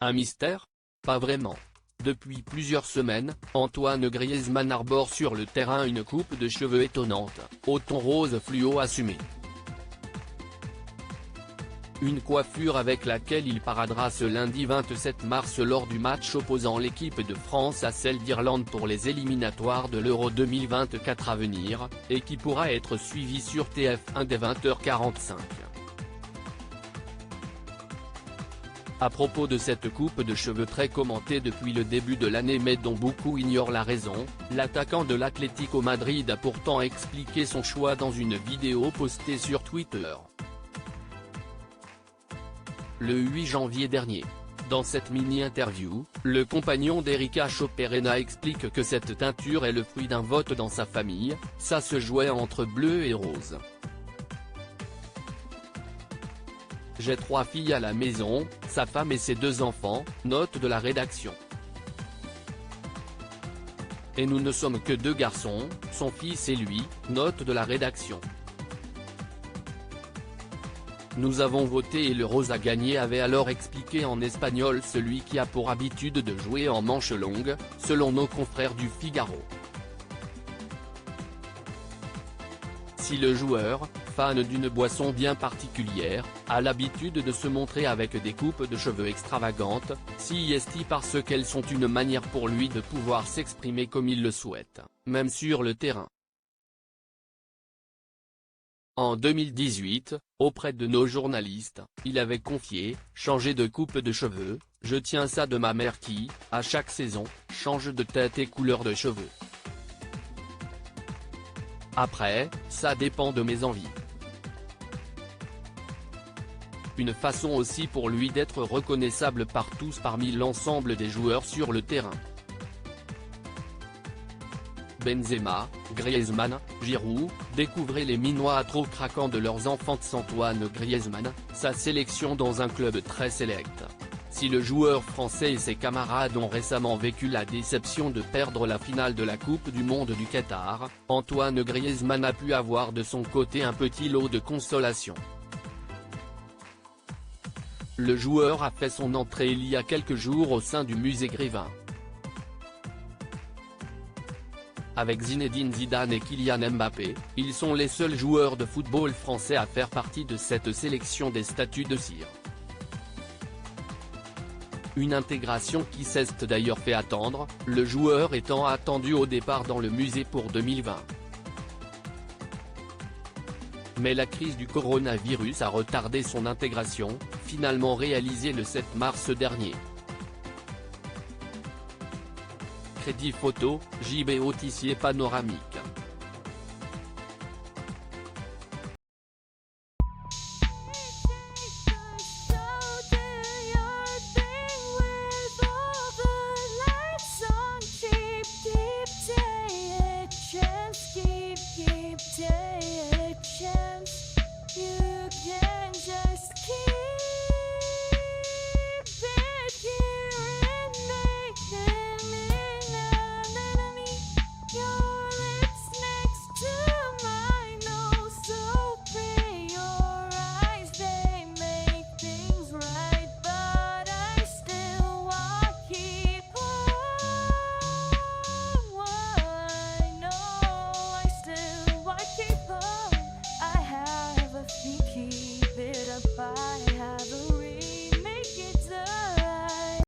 Un mystère? Pas vraiment. Depuis plusieurs semaines, Antoine Griezmann arbore sur le terrain une coupe de cheveux étonnante, au ton rose fluo assumé. Une coiffure avec laquelle il paradera ce lundi 27 mars lors du match opposant l'équipe de France à celle d'Irlande pour les éliminatoires de l'Euro 2024 à venir, et qui pourra être suivi sur TF1 dès 20h45. À propos de cette coupe de cheveux très commentée depuis le début de l'année mais dont beaucoup ignorent la raison, l'attaquant de l'Atlético Madrid a pourtant expliqué son choix dans une vidéo postée sur Twitter le 8 janvier dernier. Dans cette mini-interview, le compagnon d'Erika Choperena explique que cette teinture est le fruit d'un vote dans sa famille, ça se jouait entre bleu et rose. J'ai 3 filles à la maison, sa femme et ses 2 enfants, note de la rédaction. Et nous ne sommes que 2 garçons, son fils et lui, note de la rédaction. Nous avons voté et le rose a gagné, avait alors expliqué en espagnol celui qui a pour habitude de jouer en manches longues, selon nos confrères du Figaro. Si le joueur, fan d'une boisson bien particulière, a l'habitude de se montrer avec des coupes de cheveux extravagantes, si est-il parce qu'elles sont une manière pour lui de pouvoir s'exprimer comme il le souhaite, même sur le terrain. En 2018, auprès de nos journalistes, il avait confié « Changer de coupe de cheveux, je tiens ça de ma mère qui, à chaque saison, change de tête et couleur de cheveux. Après, ça dépend de mes envies. » Une façon aussi pour lui d'être reconnaissable par tous parmi l'ensemble des joueurs sur le terrain. Benzema, Griezmann, Giroud, découvrez les Minois trop craquants de leurs enfants. Antoine Griezmann, sa sélection dans un club très sélect. Si le joueur français et ses camarades ont récemment vécu la déception de perdre la finale de la Coupe du Monde du Qatar, Antoine Griezmann a pu avoir de son côté un petit lot de consolation. Le joueur a fait son entrée il y a quelques jours au sein du musée Grévin. Avec Zinedine Zidane et Kylian Mbappé, ils sont les seuls joueurs de football français à faire partie de cette sélection des statues de cire. Une intégration qui s'est d'ailleurs fait attendre, le joueur étant attendu au départ dans le musée pour 2020. Mais la crise du coronavirus a retardé son intégration, finalement réalisée le 7 mars dernier. Crédit photo, JB Tissier panoramique. Keep